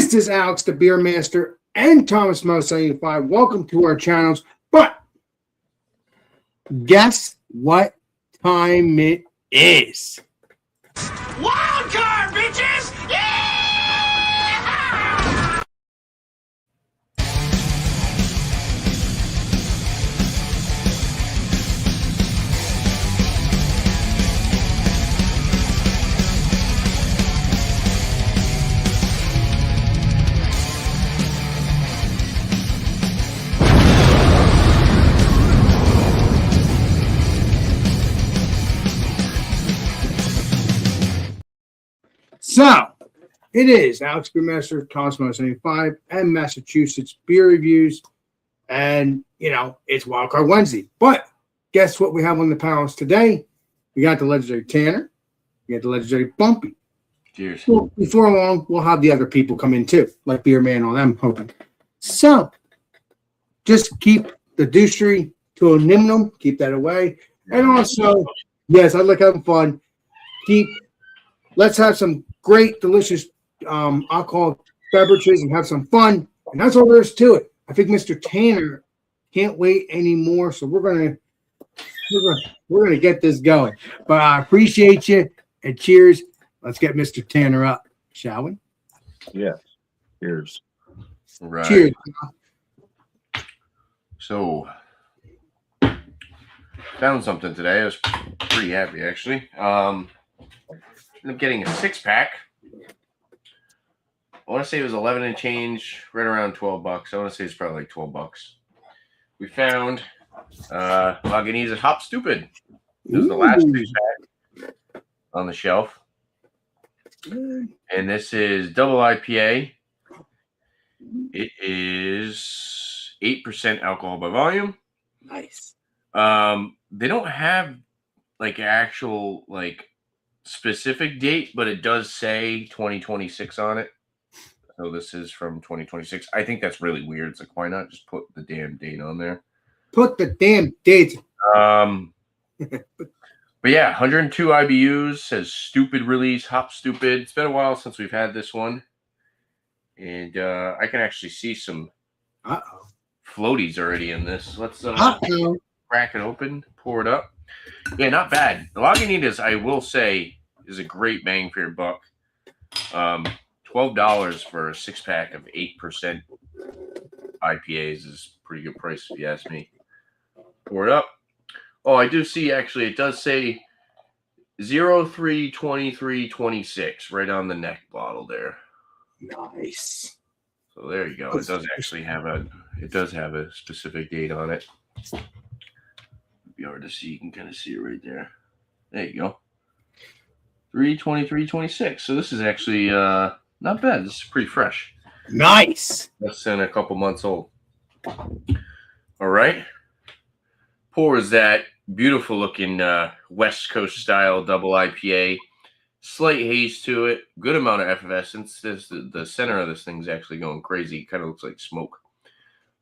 This is Alex, the Beer Master, and Thomas Mo 75. Welcome to our channels. But guess what time it is? Wild card, bitches! Yeah! So, it is Alex Beer Master, Thomas Mo 75, and Massachusetts Beer Reviews. And, it's Wildcard Wednesday. But guess what we have on the panels today? We got the legendary Tanner. We got the legendary Bumpy. Cheers. Well, before long, we'll have the other people come in too, like Beer Man, all them hoping. So, just keep the douchery to a minimum. Keep that away. And also, yes, I like having fun. Let's have some great, delicious alcohol beverages and have some fun. And that's all there is to it. I think Mr. Tanner can't wait anymore, so we're gonna get this going. But I appreciate you and cheers. Let's get Mr. Tanner up, shall we? Yes. Cheers. Right. Cheers. So, found something today. I was pretty happy, actually. Ended up getting a 6-pack. I want to say it was 11 and change, right around $12. I want to say it's probably like $12. We found Lagunitas Hop Stupid. This is the last 6-pack on the shelf. And this is double IPA. It is 8% alcohol by volume. Nice. They don't have like actual specific date, but it does say 2026 on it. So this is from 2026. I think that's really weird. It's like, why not just put the damn date on there? Put the damn date. But yeah, 102 IBUs, says stupid release, Hop Stupid. It's been a while since we've had this one. And I can actually see some floaties already in this. Let's crack it open, pour it up. Yeah, not bad. The Lagunitas, I will say, is a great bang for your buck. $12 for a 6-pack of 8% IPAs is a pretty good price if you ask me. Pour it up. Oh, I do see, actually, it does say 03-23-26 right on the neck bottle there. Nice. So there you go. It does actually have a specific date on it. Be hard to see. You can kind of see it right there. There you go. 3/23/26. So this is actually not bad. This is pretty fresh. Nice. Less than a couple months old. All right. Pours that beautiful looking West Coast style double IPA. Slight haze to it. Good amount of effervescence. The center of this thing's actually going crazy. Kind of looks like smoke.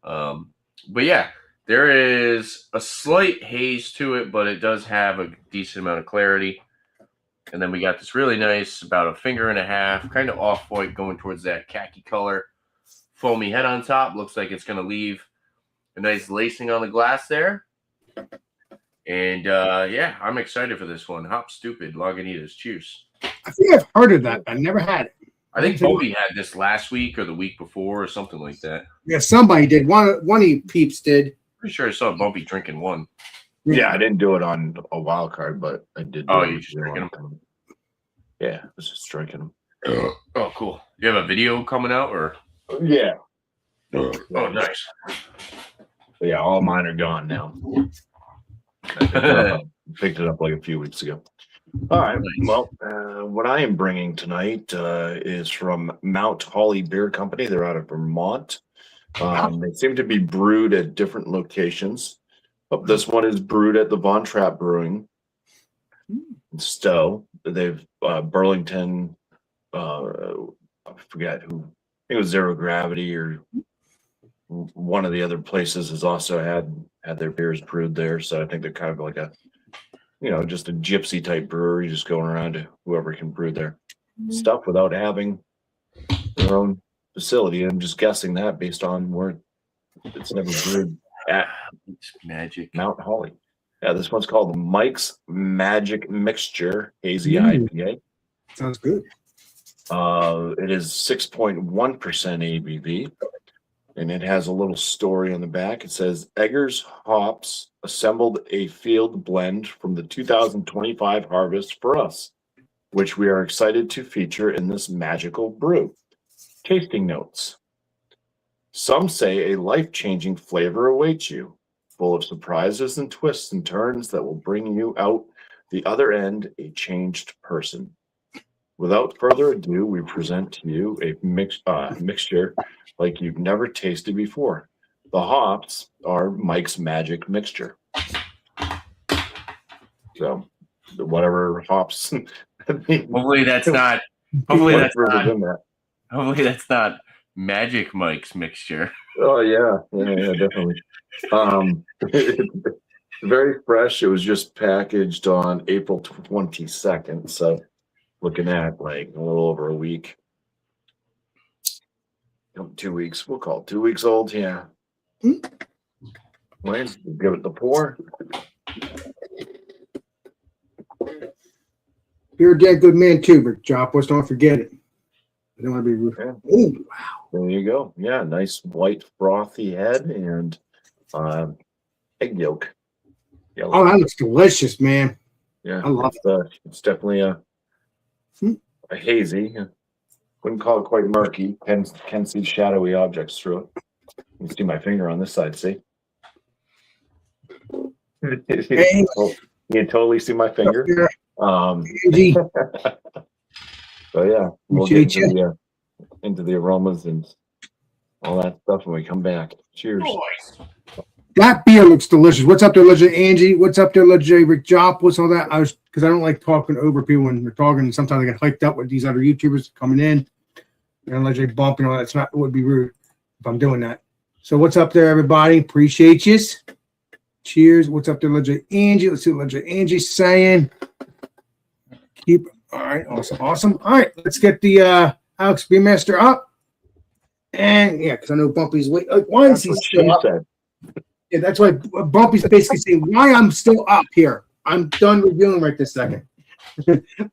But yeah. There is a slight haze to it, but it does have a decent amount of clarity. And then we got this really nice, about a finger and a half, kind of off-white, going towards that khaki color. Foamy head on top. Looks like it's going to leave a nice lacing on the glass there. And, yeah, I'm excited for this one. Hop Stupid, Lagunitas. Cheers. I think I've heard of that, but I never had it. I think Bobby had this last week or the week before or something like that. Yeah, somebody did. One of you peeps did. Pretty sure I saw Bumpy drinking one. Yeah, I didn't do it on a wild card, but I did. Oh, you just drinking them? Yeah, I was just drinking them. Oh, cool. You have a video coming out, or? Yeah. Oh, nice. Yeah, all mine are gone now. Picked it up like a few weeks ago. All right. Well, what I am bringing tonight is from Mount Holly Beer Company. They're out of Vermont. They seem to be brewed at different locations. But this one is brewed at the Von Trapp Brewing in Stowe. They've Burlington. I forget who. I think it was Zero Gravity or one of the other places has also had their beers brewed there. So I think they're kind of like a, just a gypsy type brewery, just going around to whoever can brew their stuff without having their own facility. I'm just guessing that based on where it's never brewed at It's magic. Mount Holly. Yeah, this one's called Mike's Magic Mixture Hazy Mm. IPA. Sounds good. It is 6.1% ABV, and it has a little story on the back. It says Eggers Hops assembled a field blend from the 2025 harvest for us, which we are excited to feature in this magical brew. Tasting notes. Some say a life-changing flavor awaits you, full of surprises and twists and turns that will bring you out the other end a changed person. Without further ado, we present to you a mixture like you've never tasted before. The hops are Mike's Magic Mixture. So, whatever hops. Hopefully that's not. Hopefully that's not. in that. Hopefully that's not Magic Mike's mixture. Oh yeah, definitely. It's very fresh. It was just packaged on April 22nd, so looking at like a little over a week. 2 weeks. We'll call it 2 weeks old. Yeah. Let's give it the pour. You're a damn good man too, Rick Jopos. Don't forget it. I don't want to be rude. Yeah. Oh, wow. There you go. Yeah, nice white frothy head and egg yolk. Yellow. Oh, that looks delicious, man. Yeah, I love it's definitely a hazy. Wouldn't call it quite murky. Can see shadowy objects through it. You can see my finger on this side. See? Hey. You can totally see my finger. Angie, So yeah, we'll Appreciate get into the aromas and all that stuff when we come back. Cheers. that beer looks delicious. What's up there, Legend Angie? What's up there, Legend Rick Jopos? All that. Because I don't like talking over people when they're talking. Sometimes I get hyped up with these other YouTubers coming in and Legend bumping all that. It's not. It would be rude if I'm doing that. So what's up there, everybody? Appreciate you. Cheers. What's up there, Legend Angie? Let's see what Legend Angie's saying. Keep. All right. Awesome. All right. Let's get the Alex Beermaster up. And yeah, because I know Bumpy's wait. Why is he still up? Yeah, that's why Bumpy's basically saying why I'm still up here. I'm done reviewing right this second.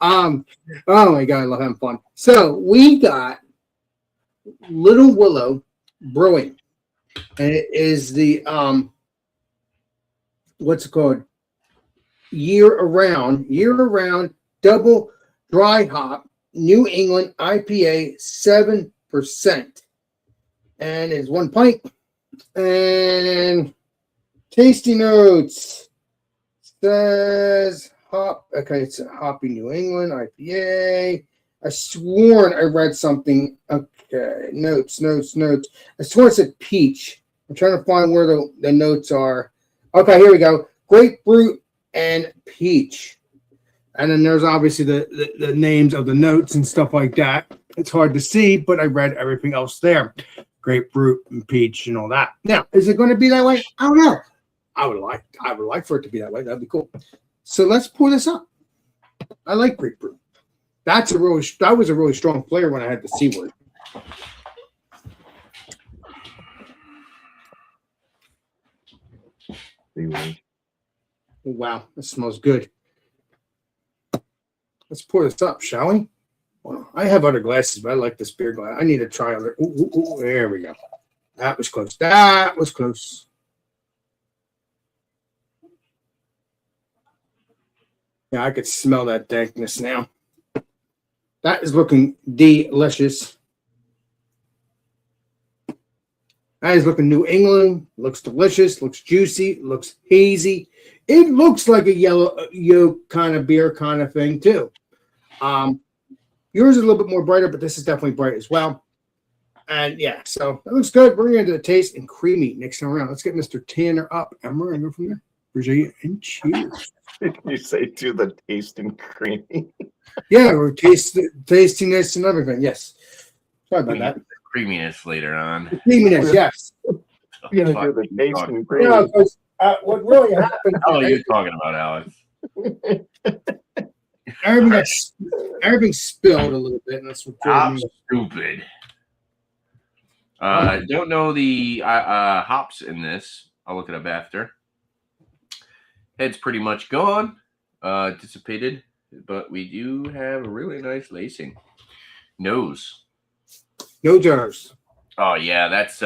Oh my god, I love having fun. So we got Little Willow Brewing, and it is the what's it called? Year around double dry hop New England IPA 7%, and it's 1 pint. And tasty notes says hop. Okay, it's a hoppy New England IPA. I sworn I read something. Okay, notes. I sworn it said peach. I'm trying to find where the notes are. Okay, here we go. Grapefruit and peach. And then there's obviously the names of the notes and stuff like that. It's hard to see, but I read everything else there. Grapefruit and peach and all that. Now, is it going to be that way? I don't know. I would like for it to be that way. That'd be cool. So let's pour this up. I like grapefruit. That was a really strong flavor when I had the C word. Wow, this smells good. Let's pour this up, shall we? Well, I have other glasses, but I like this beer glass. I need to try other. Ooh, there we go. That was close. Yeah, I could smell that dankness now. That is looking delicious. That is looking New England. Looks delicious. Looks juicy. Looks hazy. It looks like a yellow yolk kind of beer kind of thing too. Yours is a little bit more brighter, but this is definitely bright as well. And yeah, so it looks good. We're going to get into the taste and creamy next time around. Let's get Mr. Tanner up, and we're going to go from there. Appreciate you, and cheers. You say to the taste and creamy. Yeah, we're tasting this and everything. Yes. Sorry about that. Creaminess later on. Creaminess, yes. You're going to do the taste and creamy. Yeah, because what really happened. Oh, you're talking about, Alex. Everything spilled a little bit, and that's what I'm stupid. Don't know the hops in this. I'll look it up after. Head's pretty much gone, dissipated, but we do have a really nice lacing. Nose. No jars. Oh yeah, that's it's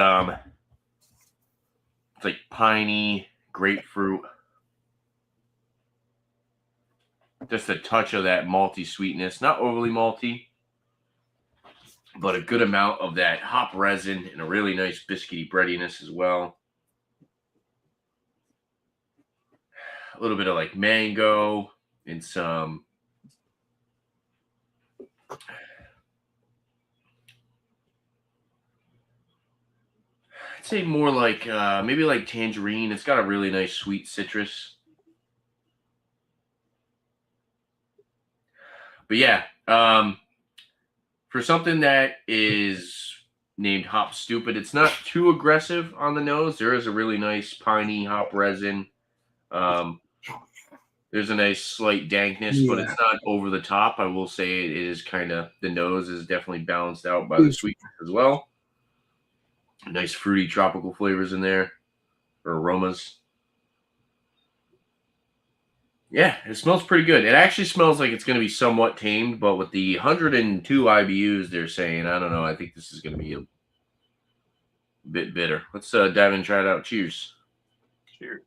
like piney, grapefruit. Just a touch of that malty sweetness, not overly malty, but a good amount of that hop resin and a really nice biscuity breadiness as well. A little bit of like mango and some I'd say more like maybe like tangerine. It's got a really nice sweet citrus. But yeah, for something that is named Hop Stupid, it's not too aggressive on the nose. There is a really nice piney hop resin. There's a nice slight dankness, but it's not over the top. I will say it is kind of, the nose is definitely balanced out by the sweetness as well. Nice fruity tropical flavors in there, or aromas. Yeah, it smells pretty good. It actually smells like it's going to be somewhat tamed, but with the 102 IBUs they're saying, I don't know. I think this is going to be a bit bitter. Let's dive in and try it out. Cheers. Cheers.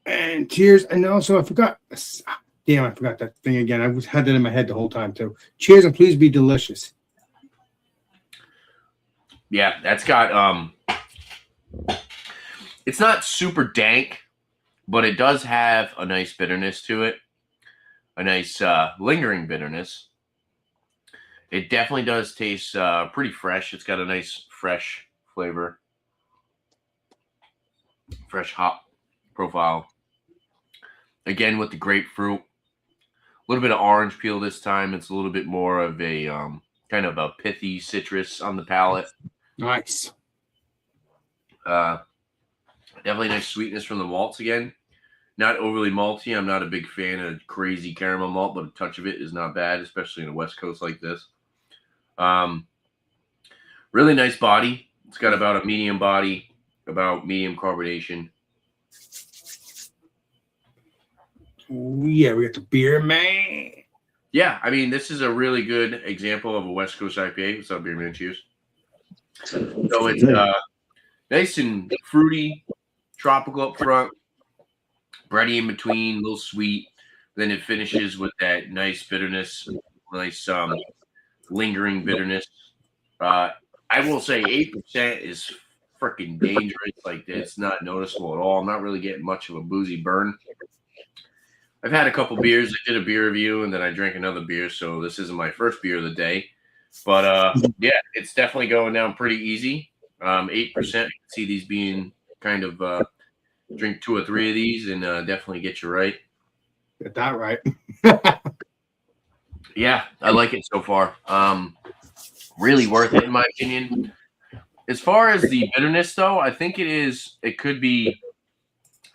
And cheers. And also, I forgot. Damn, I forgot that thing again. I had that in my head the whole time, too. Cheers, and please be delicious. Yeah, that's got, it's not super dank, but it does have a nice bitterness to it. A nice lingering bitterness. It definitely does taste pretty fresh. It's got a nice fresh flavor. Fresh hop profile. Again, with the grapefruit. A little bit of orange peel this time. It's a little bit more of a kind of a pithy citrus on the palate. Nice. Definitely nice sweetness from the malts again. Not overly malty. I'm not a big fan of crazy caramel malt, but a touch of it is not bad, especially in the West Coast like this. Really nice body. It's got about a medium body, about medium carbonation. Ooh, yeah, we got the beer, man. Yeah, I mean, this is a really good example of a West Coast IPA. What's up, beer man? Cheers. So it's nice and fruity, tropical up front, bready in between, a little sweet. Then it finishes with that nice bitterness, nice lingering bitterness. I will say 8% is freaking dangerous. Like, it's not noticeable at all. I'm not really getting much of a boozy burn. I've had a couple beers. I did a beer review, and then I drank another beer, so this isn't my first beer of the day. But, yeah, it's definitely going down pretty easy. 8%, I can see these being kind of drink 2 or 3 of these and definitely get you right. Get that right. Yeah, I like it so far. Really worth it, in my opinion. As far as the bitterness, though, I think it could be,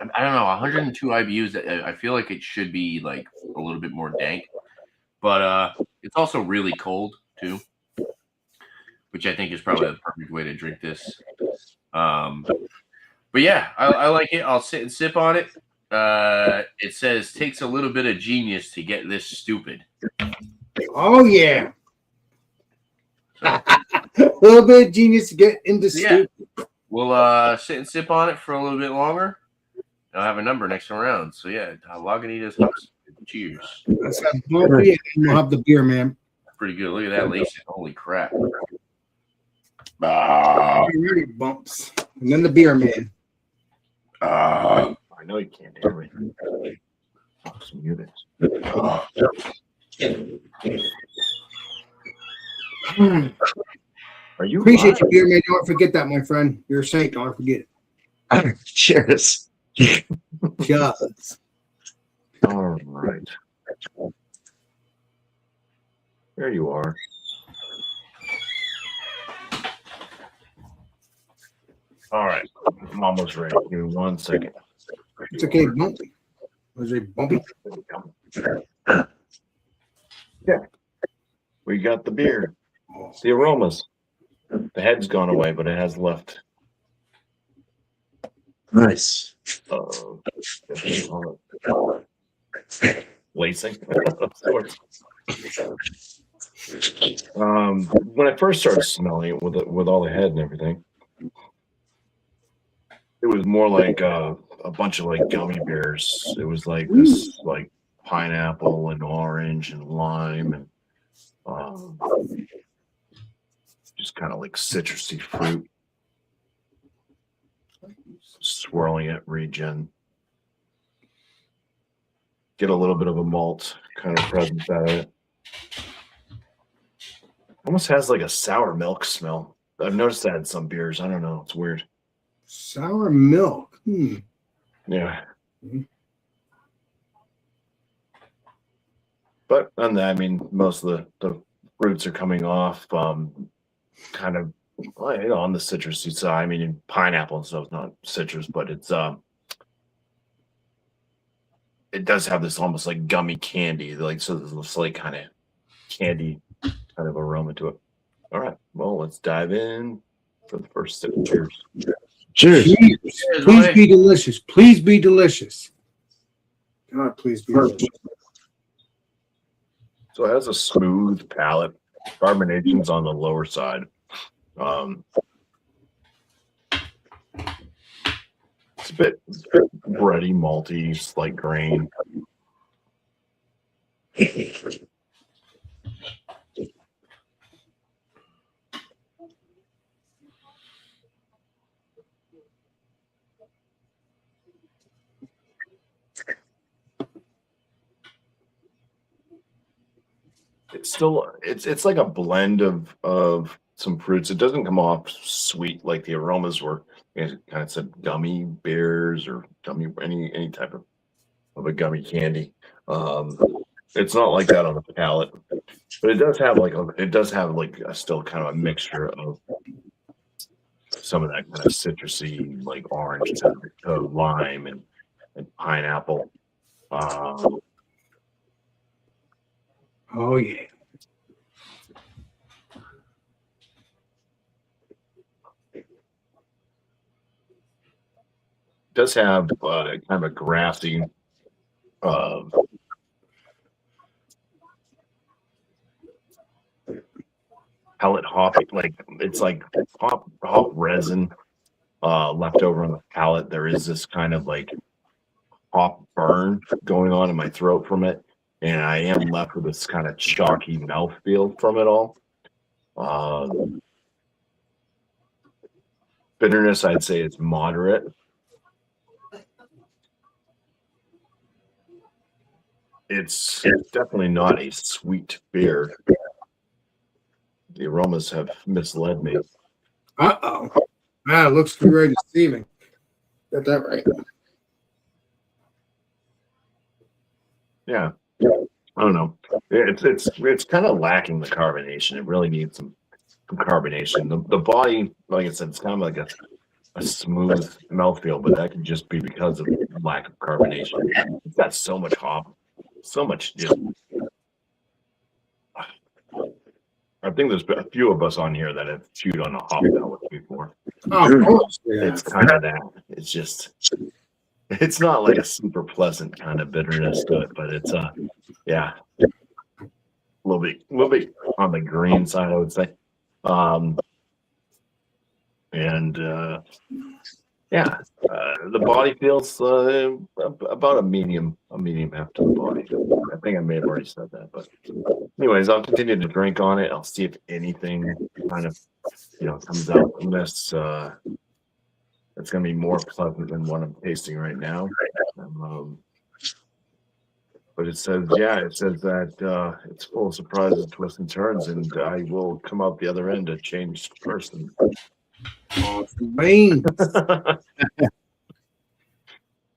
I don't know, 102 IBUs. I feel like it should be like a little bit more dank. But it's also really cold, too, which I think is probably the perfect way to drink this. But yeah, I like it. I'll sit and sip on it. It says takes a little bit of genius to get this stupid. Oh yeah. A little bit of genius to get into stupid. We'll sit and sip on it for a little bit longer. I'll have a number next round. So yeah, Lagunitas Hops. Cheers. Let's have bumpy and we'll have the beer, man. Pretty good. Look at that lacing. Holy crap. Ready bumps. And then the beer, man. I know you can't hear me. Some units. Are you Appreciate you, beer, man. Don't forget that, my friend. You're a saint. Don't forget it. Cheers. Cheers. All right. There you are. All right. I'm almost ready. Give me 1 second. It's okay, bumpy. Was it bumpy? Yeah. We got the beer. It's the aromas. The head's gone away, but it has left. Nice. Lacing. When I first started smelling it with all the head and everything, it was more like a bunch of like gummy bears. It was like this like pineapple and orange and lime and just kind of like citrusy fruit. Swirling it, regen. Get a little bit of a malt kind of presence out of it. Almost has like a sour milk smell. I've noticed that in some beers. I don't know. It's weird. Sour milk. Yeah. But on that, I mean, most of the fruits are coming off kind of on the citrusy side. I mean, pineapple and stuff is not citrus, but it's it does have this almost like gummy candy, like so there's this like kind of candy kind of aroma to it. All right, well, let's dive in for the first sip. Cheers. Cheers. Cheers. Please be delicious. Please be delicious. God, please be delicious. So it has a smooth palate. Carbonation's on the lower side. It's a bit bready, malty, slight grain. It's still it's like a blend of some fruits. It doesn't come off sweet like the aromas were. It kind of said gummy bears or gummy any type of a gummy candy. It's not like that on the palate, but it does have like a still kind of a mixture of some of that kind of citrusy like orange to lime and pineapple. Oh yeah. Does have kind of a grassy pellet hop, like it's like hop resin left over on the palate. There is this kind of like hop burn going on in my throat from it, and I am left with this kind of chalky mouthfeel from it all. Bitterness, I'd say, is moderate. It's definitely not a sweet beer. The aromas have misled me. Uh-oh. Ah, it looks very deceiving. Got that right. Yeah. I don't know. It's kind of lacking the carbonation. It really needs some carbonation. The body, like I said, it's kind of like a smooth mouthfeel, but that could just be because of lack of carbonation. It's got so much hop, so much. I think there's a few of us on here that have chewed on a hop pellet before. Oh, of course. Yeah. It's kind of that. It's just, it's not like a super pleasant kind of bitterness to it, but it's yeah, a little bit on the green side, I would say. The body feels about a medium after the body. I think I may have already said that, but anyways, I'll continue to drink on it. I'll see if anything kind of comes out from this. It's going to be more pleasant than what I'm tasting right now. But it says that it's full of surprises, twists, and turns, and I will come out the other end a changed person. Rain.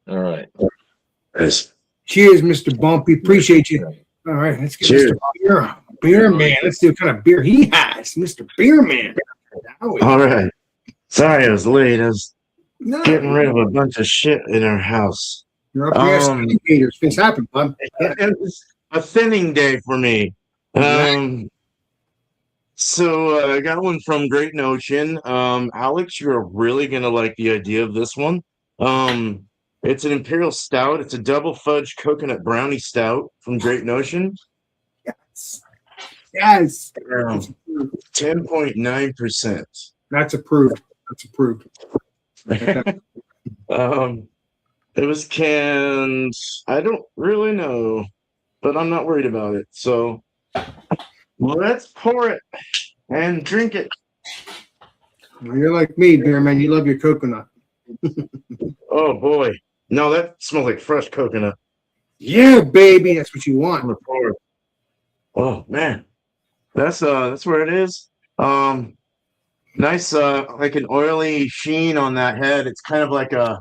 All right. Cheers, Mr. Bumpy. Appreciate you. All right, let's get Cheers. Mr. Beer Man. Let's see what kind of beer he has. Mr. Beer Man. All right. Sorry I was late. I was No, getting rid of a bunch of shit in our house. you're up here. Indicators. Things happen, bud. It was a thinning day for me. So I got one from Great Notion. Alex, you're really gonna like the idea of this one. It's an imperial stout. It's a double fudge coconut brownie stout from Great Notion. Yes. 10.9%. That's approved. That's approved. It was canned. I don't really know, but I'm not worried about it. So let's pour it and drink it. Well, you're like me, beer man. You love your coconut. Oh boy. No, that smells like fresh coconut. Yeah, baby. That's what you want. I'm gonna pour it. Oh man. That's where it is. Nice like an oily sheen on that head. It's kind of like a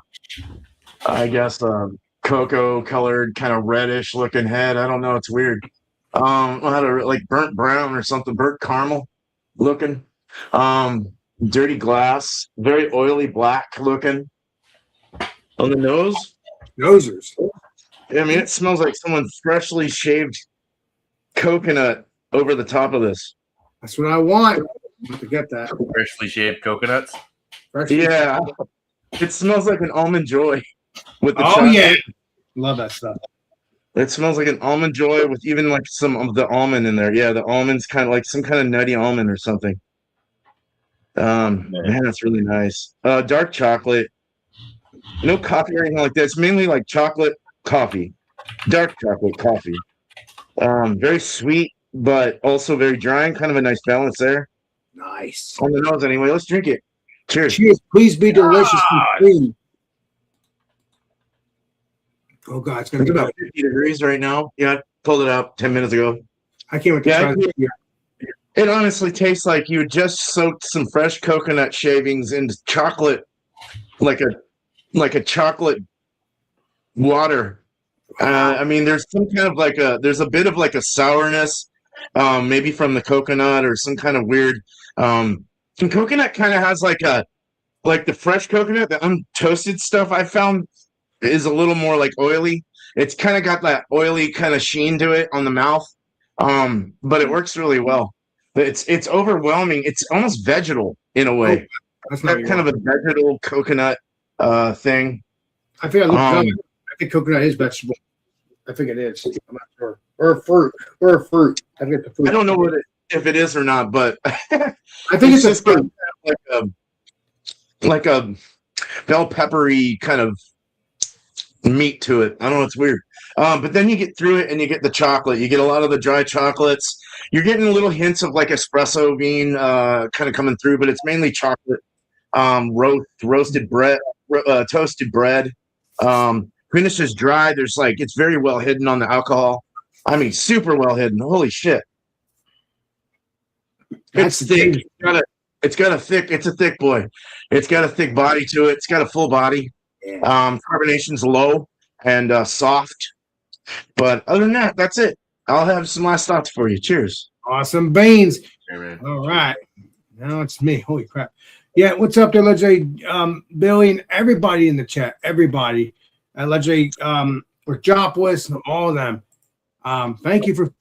cocoa colored kind of reddish looking head. I don't know, it's weird. Like burnt brown or something, burnt caramel looking. Dirty glass, very oily black looking. On the nose, Nosers. I mean, it smells like someone freshly shaved coconut over the top of this. That's what I want. I have to get that. Freshly shaved coconuts. Yeah, it smells like an almond joy with the Oh chocolate. yeah. Love that stuff. It smells like an almond joy with even like some of the almond in there. Yeah, the almond's kind of like some kind of nutty almond or something. Man, that's really nice. Dark chocolate. No coffee or anything like that. It's mainly like chocolate coffee. Dark chocolate coffee. Very sweet, but also very dry. Kind of a nice balance there. Nice. On the nose anyway. Let's drink it. Cheers. Cheers. Please be delicious and clean. Oh God, it's gonna It's be about 50 degrees right now. Yeah, I pulled it out 10 minutes ago. I can't wait to Yeah, try this beer. It honestly tastes like you just soaked some fresh coconut shavings into chocolate, like a chocolate water. I mean, there's some kind of there's a bit of like a sourness, maybe from the coconut or some kind of weird. And coconut kind of has like the fresh coconut, the untoasted stuff I found is a little more like oily. It's kind of got that oily kind of sheen to it on the mouth, but it works really well. But it's overwhelming. It's almost vegetal in a way. That's not Kind of a vegetal coconut thing. I think I looked it up. I think coconut is vegetable. I think it is. I'm not sure. Or a fruit. I think it's a fruit. I don't know if it is or not, but I think it's a just got fruit. like a bell peppery kind of meat to it. I don't know. It's weird. But then you get through it and you get the chocolate. You get a lot of the dry chocolates. You're getting little hints of like espresso bean kind of coming through, but it's mainly chocolate. Roasted bread, toasted bread. Finishes dry. There's it's very well hidden on the alcohol. I mean, super well hidden. Holy shit. It's thick. It's a thick boy. It's got a thick body to it. It's got a full body. Carbonation's low and soft. But other than that, that's it. I'll have some last thoughts for you. Cheers. Awesome beans. Amen. All right. Now it's me. Holy crap. Yeah, what's up there, Legendary Billy, and everybody in the chat. Everybody. Legendary Rajopoulos, and all of them. Thank you for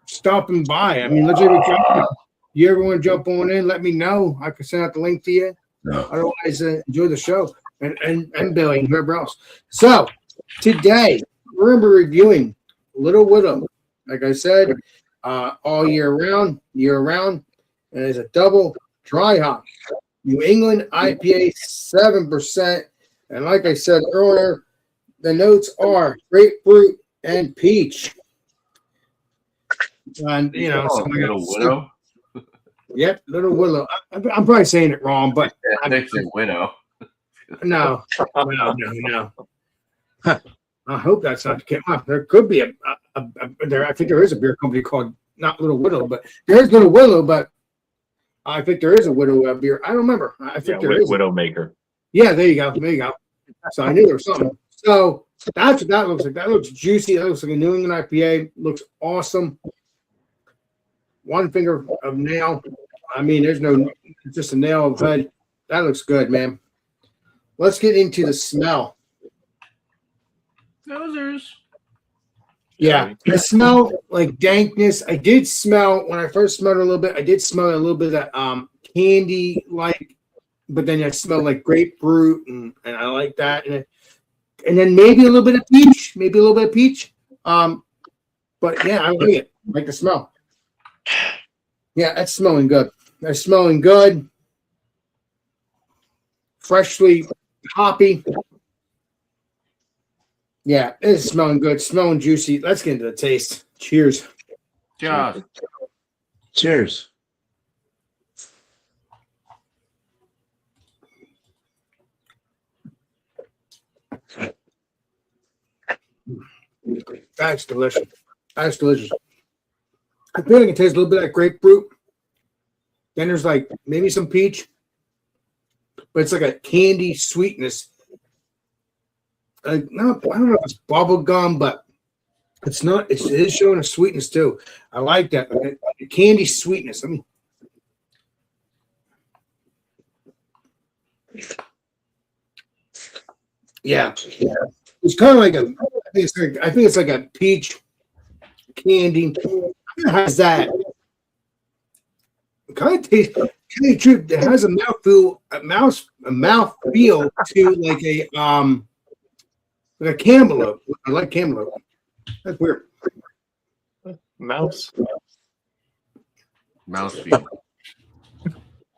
stopping by. I mean, Legendary Rajopoulos, you ever want to jump on in, let me know. I can send out the link to you. No. Otherwise, enjoy the show. And Billy and whoever else. So, today, we're going to be reviewing Little Widow. Like I said, all year round, and it's a double dry hop. New England IPA, 7%. And like I said earlier, the notes are grapefruit and peach. And, Little Widow. Yep, Little Willow. I'm probably saying it wrong, but I think it's Widow. no. I hope that's not the case. There could be I think there is a beer company called not Little Widow, but there is Little Willow, but I think there is a Widow beer. I don't remember. I think there is. Widowmaker. Yeah, there you go. So I knew there was something. So that's what that looks like. That looks juicy. That looks like a New England IPA. Looks awesome. One finger of nail. I mean, there's just a nail of head. That looks good, man. Let's get into the smell. Nosers. Yeah, I smell like dankness. I did smell when I first smelled it a little bit. I did smell a little bit of that candy like, but then I smelled like grapefruit, and I like that, and then maybe a little bit of peach, but yeah, I like it. I like the smell. Yeah, that's smelling good. That's smelling good. Freshly hoppy. Yeah, it's smelling good, smelling juicy. Let's get into the taste. Cheers. Cheers. Cheers. That's delicious. That's delicious. I feel like it tastes a little bit like grapefruit. Then there's like maybe some peach, but it's like a candy sweetness. No, I don't know if it's bubble gum, but it's not. It is showing a sweetness too. I like that candy sweetness. Yeah. It's kind of like I think it's like a peach candy. It has that. It kind of tastes. Kind of true. It has a mouthfeel to like a cantaloupe. I like cantaloupe. That's weird. Mouse. Mouthfeel.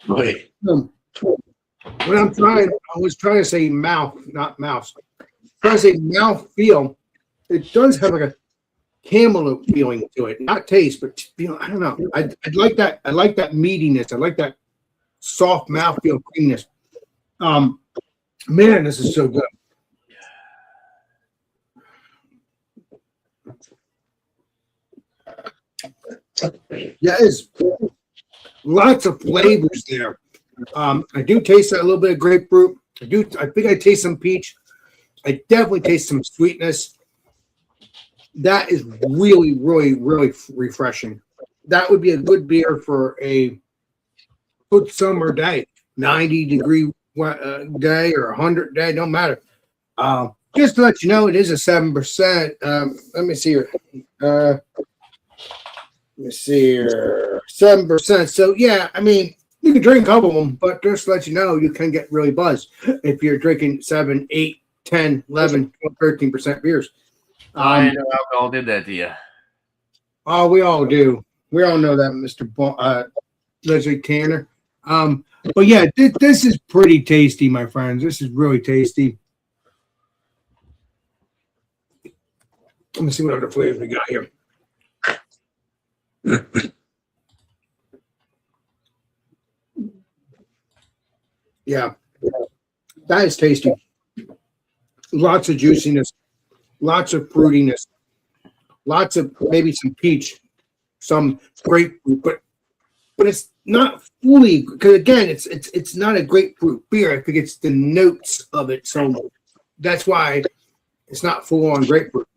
Wait. When I was trying to say mouth, not mouse. Trying to say mouth feel. It does have like a cantaloupe feeling to it, not taste, but feel. I don't know. I like that. I like that meatiness. I like that soft mouthfeel creaminess. Man, this is so good. Yeah, it's lots of flavors there. I do taste a little bit of grapefruit. I think I taste some peach. I definitely taste some sweetness. That is really, really, really refreshing. That would be a good beer for a good summer day, 90-degree day or 100 day, don't matter. Just to let you know, it is a 7%. Let me see here. Let me see here. 7%. So yeah, I mean, you can drink a couple of them, but just to let you know, you can get really buzzed if you're drinking 7, 8, 10, 11, 12, 13% beers. I know alcohol did that to you. Oh, we all do. We all know that, Mr. Leslie Tanner. But yeah, this is pretty tasty, my friends. This is really tasty. Let me see what other flavors we got here. Yeah, that is tasty. Lots of juiciness, lots of fruitiness, lots of maybe some peach, some grapefruit, but it's not fully, because again, it's not a grapefruit beer. I think it's the notes of it, so that's why it's not full on grapefruit.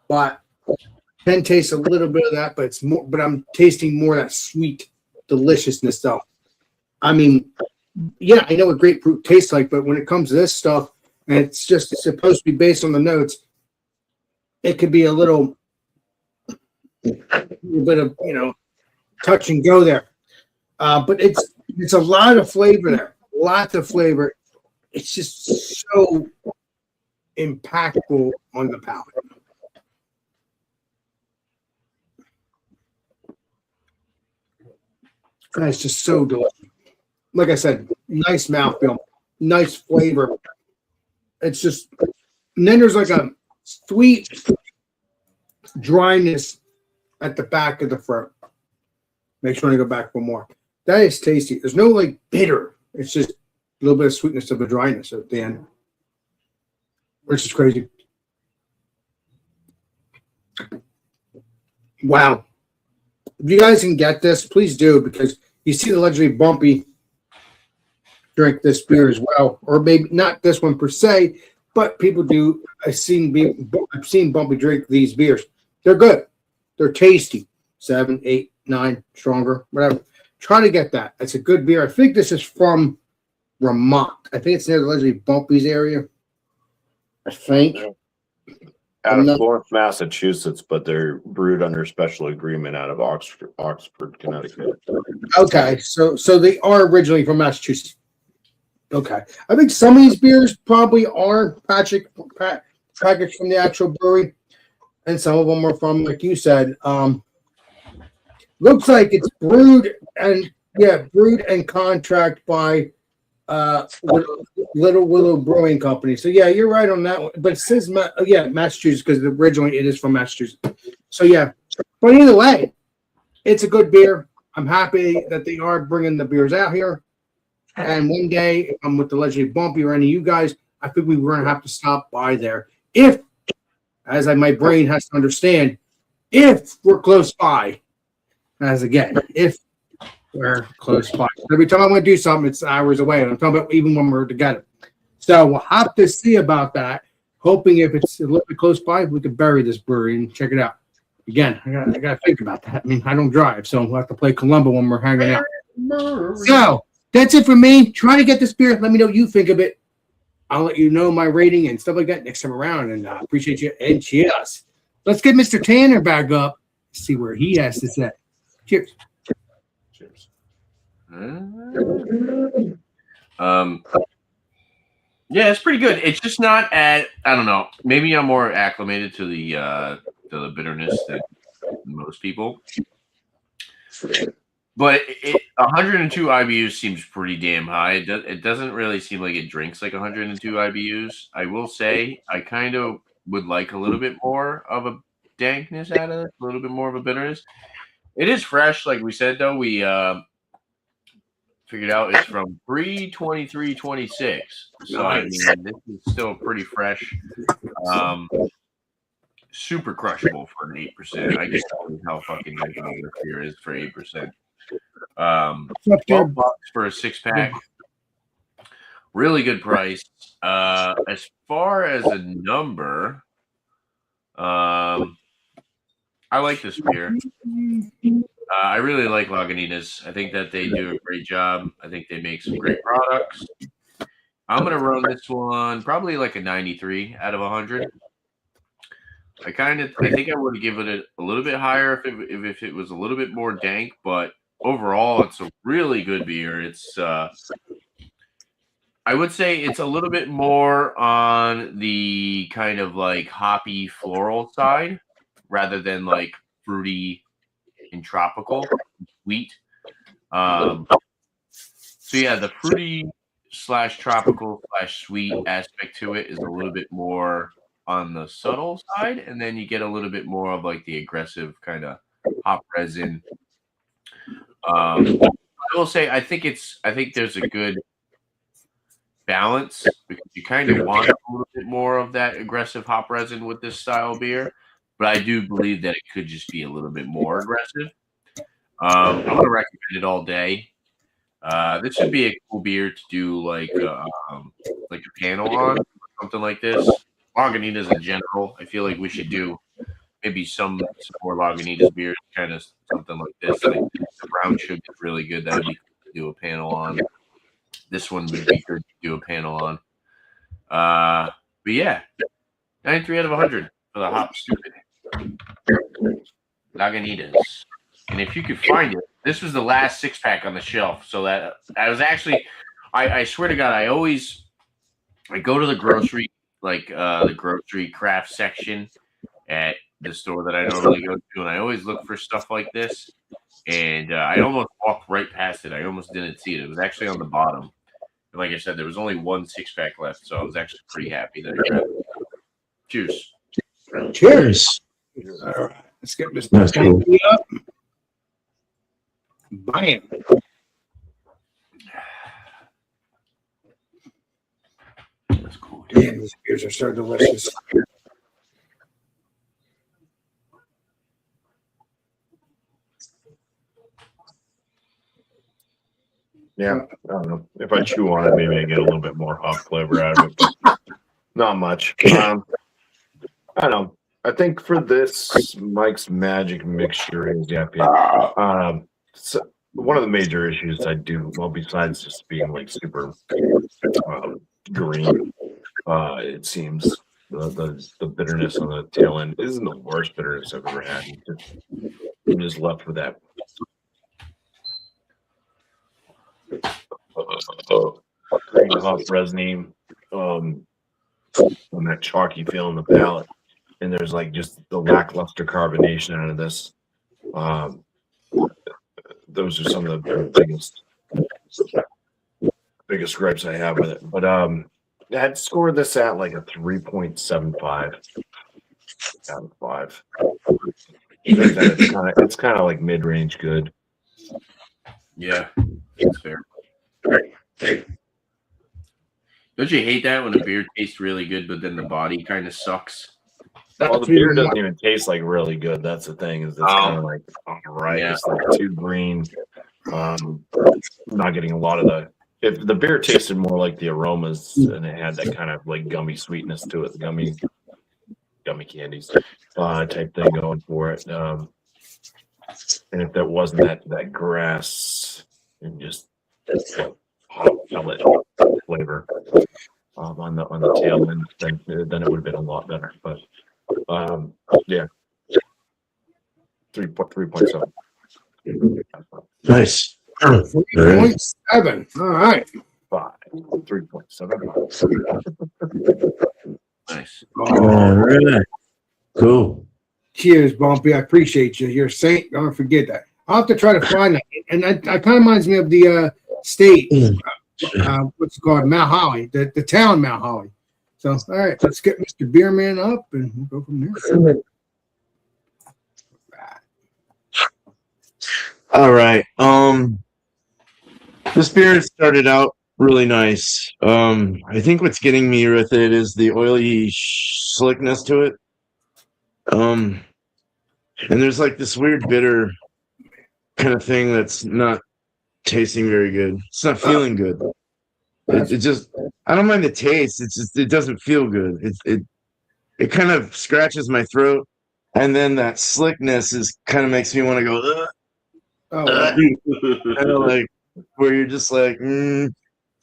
But can taste a little bit of that, but it's more. But I'm tasting more of that sweet deliciousness though. I mean, yeah, I know what grapefruit tastes like, but when it comes to this stuff, and it's just supposed to be based on the notes, it could be a little bit of touch and go there. But it's a lot of flavor there, lots of flavor. It's just so impactful on the palate. It's just so delicious. Like I said, nice mouthfeel, nice flavor. It's just, and then there's like a sweet dryness at the back of the throat. Make sure I go back for more. That is tasty. There's no like bitter. It's just a little bit of sweetness of a dryness at the end, which is crazy. Wow. If you guys can get this, please do, because you see the Legendary Bumpy drink this beer as well, or maybe not this one per se, but people do. I've seen Bumpy drink these beers. They're good. They're tasty. 7, 8, 9, stronger, whatever. Try to get that. It's a good beer. I think this is from Vermont. I think it's near the Legendary Bumpy's area. I think. out I'm of not- Florence, Massachusetts, but they're brewed under special agreement out of Oxford, Connecticut. Okay, so they are originally from Massachusetts. Okay, I think some of these beers probably are packaged from the actual brewery, and some of them are from, like you said. Looks like it's brewed and contract by Little Willow Brewing Company. So yeah, you're right on that one. But it says Massachusetts because originally it is from Massachusetts. So yeah, but either way, it's a good beer. I'm happy that they are bringing the beers out here. And one day, if I'm with the Legendary Bumpy or any of you guys, I think we were going to have to stop by there. If, my brain has to understand, if we're close by, if we're close by. Every time I want to do something, it's hours away. And I'm talking about even when we're together. So we'll have to see about that. Hoping if it's a little bit close by, we can bury this brewery and check it out. Again, I got to think about that. I mean, I don't drive, so we'll have to play Columbo when we're hanging out. So that's it for me. Try to get this beer. Let me know what you think of it. I'll let you know my rating and stuff like that next time around. And I appreciate you. And cheers. Let's get Mr. Tanner back up. See where he has to say. Cheers. Cheers. Yeah, it's pretty good. It's just not at, I don't know, maybe I'm more acclimated to the bitterness than most people. But 102 IBUs seems pretty damn high. It doesn't really seem like it drinks like 102 IBUs. I will say I kind of would like a little bit more of a dankness out of it, a little bit more of a bitterness. It is fresh, like we said, though. We figured out it's from 3/23/26. So, I mean, this is still pretty fresh. Super crushable for an 8%. I just don't know how fucking good this beer is for 8%. $12 for a 6-pack. Really good price. As far as a number, I like this beer. I really like Lagunitas. I think that they do a great job. I think they make some great products. I'm gonna run this one probably like a 93 out of 100. I think I would give it a little bit higher if it was a little bit more dank, but overall, it's a really good beer. It's I would say it's a little bit more on the kind of like hoppy floral side rather than like fruity and tropical sweet. So yeah, the fruity / tropical / sweet aspect to it is a little bit more on the subtle side, and then you get a little bit more of like the aggressive kind of hop resin. I will say I think there's a good balance because you kind of want a little bit more of that aggressive hop resin with this style beer, but I do believe that it could just be a little bit more aggressive. I'm gonna recommend it all day. This would be a cool beer to do like a panel on, or something like this. Lagunitas in general, I feel like we should do maybe some more Lagunitas beers, kind of something like this. Like the brown sugar is really good. That would be cool to do a panel on. This one would be good to do a panel on. But yeah, 93 out of 100 for the Hop Stupid Lagunitas. And if you could find it, this was the last 6-pack on the shelf. So that I was actually, I swear to God, I go to the grocery, like the grocery craft section at the store that I normally go to, and I always look for stuff like this. And I almost walked right past it. I almost didn't see it. It was actually on the bottom. And like I said, there was only one 6-pack left, so I was actually pretty happy that I grabbed it. Cheers. Cheers. All right, let's get this That's cool. up. Bam. That's cool. Damn, these beers are so delicious. Yeah, I don't know. If I chew on it, maybe I get a little bit more hop flavor out of it, but not much. I don't know. I think for this, Mike's Magic Mixture is so one of the major issues I do, well, besides just being like super green, it seems, the bitterness on the tail end isn't the worst bitterness I've ever had. I'm just left with that. Off resiny, on that chalky feel in the palate, and there's like just the lackluster carbonation out of this. Those are some of the biggest gripes I have with it. But I'd score this at like a 3.75 out of 5. It's kind of like mid-range good. Yeah, that's fair. Don't you hate that when a beer tastes really good, but then the body kind of sucks? Well, the beer doesn't even taste like really good. That's the thing. Is it's kind of like all right. Yeah. It's like too green. Not getting a lot of the. If the beer tasted more like the aromas and it had that kind of like gummy sweetness to it, gummy candies type thing going for it. And if there wasn't that grass and just hot pellet flavor on the tail end, then it would have been a lot better. But yeah, 3.7. Nice. 3.7. All right. 3.7. Nice. All right. Cool. Cheers, Bumpy. I appreciate you. You're a saint. Don't forget that. I'll have to try to find that. And that kind of reminds me of the state, what's it called? Mount Holly, the town Mount Holly. So, all right, let's get Mr. Beerman up and we'll go from there. All right. This beer started out really nice. I think what's getting me with it is the oily slickness to it. And there's like this weird bitter kind of thing that's not tasting very good. It's not feeling good. It just, I don't mind the taste. It's just, it doesn't feel good. It kind of scratches my throat. And then that slickness is kind of makes me want to go, ugh. Kind of like where you're just like,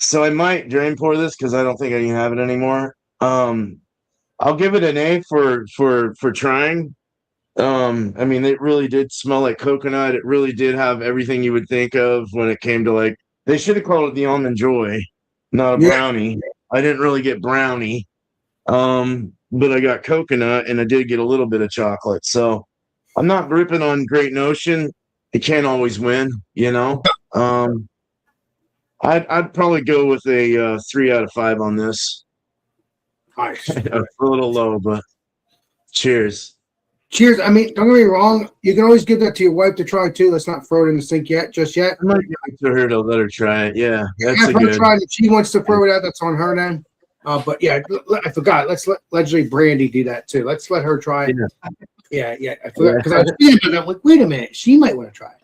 So I might drain pour this because I don't think I can have it anymore. I'll give it an A for trying. I mean, it really did smell like coconut. It really did have everything you would think of when it came to like, they should have called it the Almond Joy, not a brownie. I didn't really get brownie. But I got coconut and I did get a little bit of chocolate. So I'm not ripping on Great Notion. It can't always win, you know. I'd probably go with a 3 out of 5 on this. Nice. A little low, but cheers. Cheers. I mean, don't get me wrong. You can always give that to your wife to try too. Let's not throw it in the sink just yet. I might give it to her to let her try it. Yeah, that's have a her good. try it. If she wants to throw it out, that's on her then. But yeah, I forgot. Let's let Brandy do that too. Let's let her try it. Yeah. I forgot because I was thinking about that. Like, wait a minute, she might want to try it.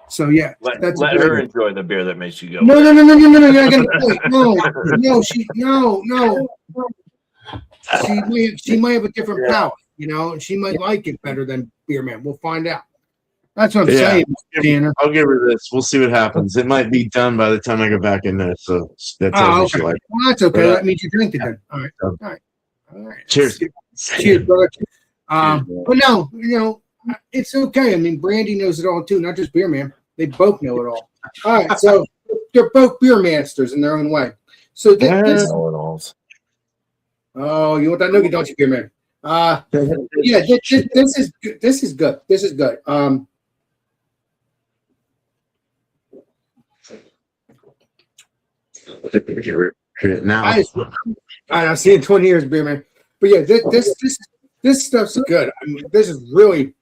So yeah, let her enjoy the beer that makes you go. No. I gotta play. No. She might have a different palate, you know, and she might like it better than Beerman. We'll find out. That's what I'm saying, Tanner. I'll give her this. We'll see what happens. It might be done by the time I go back in there. So that's okay. Well, that's okay. That means you drink it then. All right. Cheers. Cheers, brother. But no, you know, it's okay. I mean, Brandy knows it all too, not just Beerman. They both know it all. All right, so they're both beer masters in their own way. So this oh, you want that noogie, don't you, Beerman? Yeah, this is good. This is good. Now I see in 20 years, Beerman. But yeah, this stuff's good. I mean, this is really,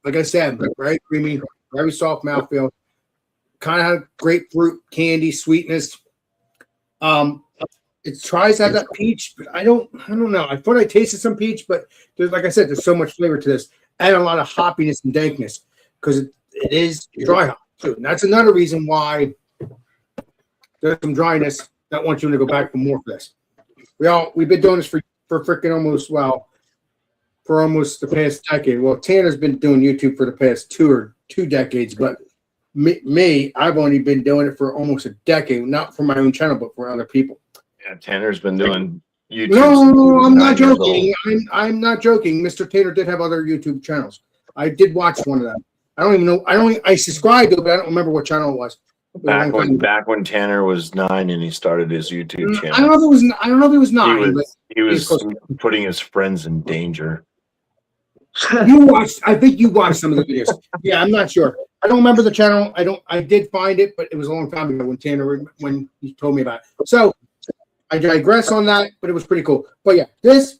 like I said, very creamy, very soft mouthfeel. Kind of have grapefruit candy sweetness. It tries to have that peach, but I don't know. I thought I tasted some peach, but there's, like I said, there's so much flavor to this, and a lot of hoppiness and dankness because it is dry hop too. And that's another reason why there's some dryness. That wants you to go back for more for this. We've been doing this for freaking almost the past decade. Well, Tanner's been doing YouTube for the past two decades, but me, I've only been doing it for almost a decade, not for my own channel, but for other people. Yeah, Tanner's been doing YouTube. No, I'm not 9 years joking. I'm not joking. Mr. Tanner did have other YouTube channels. I did watch one of them. I don't even know. I subscribed to it, but I don't remember what channel it was. It was a long time ago. Back when Tanner was 9 and he started his YouTube channel. I don't know if it was. I don't know if it was 9. He was putting his friends in danger. But I think you watched some of the videos. Yeah, I'm not sure. I don't remember the channel. I did find it, but it was a long time ago when he told me about it. So I digress on that, but it was pretty cool. But yeah, this.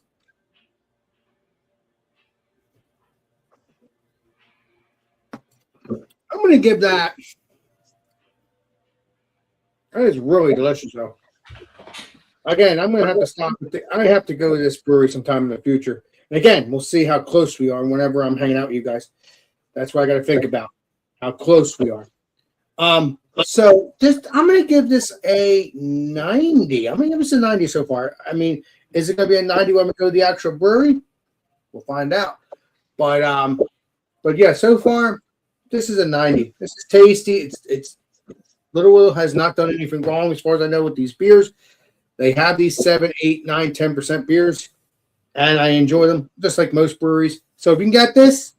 I'm going to give that. That is really delicious, though. Again, I'm going to have to stop. I have to go to this brewery sometime in the future. And again, we'll see how close we are whenever I'm hanging out with you guys. That's what I got to think about, how close we are. So I'm going to give this a 90. I'm going to give this a 90 so far. I mean, is it going to be a 90 when we go to the actual brewery? We'll find out. But yeah, so far, this is a 90. This is tasty. It's Little Will has not done anything wrong as far as I know with these beers. They have these 7, 8, 9, 10% beers, and I enjoy them just like most breweries. So if you can get this,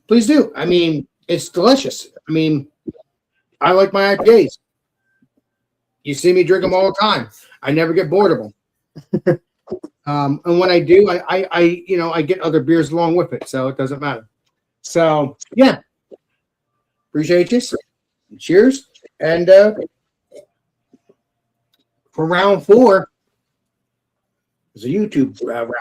please do. I mean, it's delicious. I mean, I like my IPAs. You see me drink them all the time. I never get bored of them. And when I do, I get other beers along with it, so it doesn't matter. So yeah, appreciate you. Cheers. And for round 4 is a YouTube round,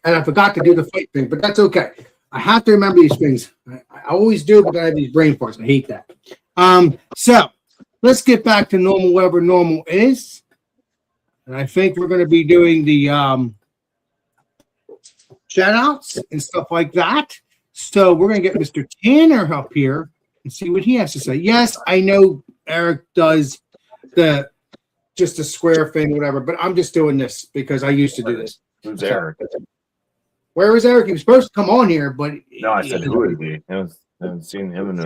and I forgot to do the fight thing, but that's okay. I have to remember these things. I always do, but I have these brain farts. I hate that. So let's get back to normal, whatever normal is. And I think we're going to be doing the shout outs and stuff like that. So we're going to get Mr. Tanner up here and see what he has to say. Yes, I know Eric does just a square thing, whatever, but I'm just doing this because I used to do this. Who's Eric? Where was Eric? He was supposed to come on here, but No, I said who is he? I haven't seen him in a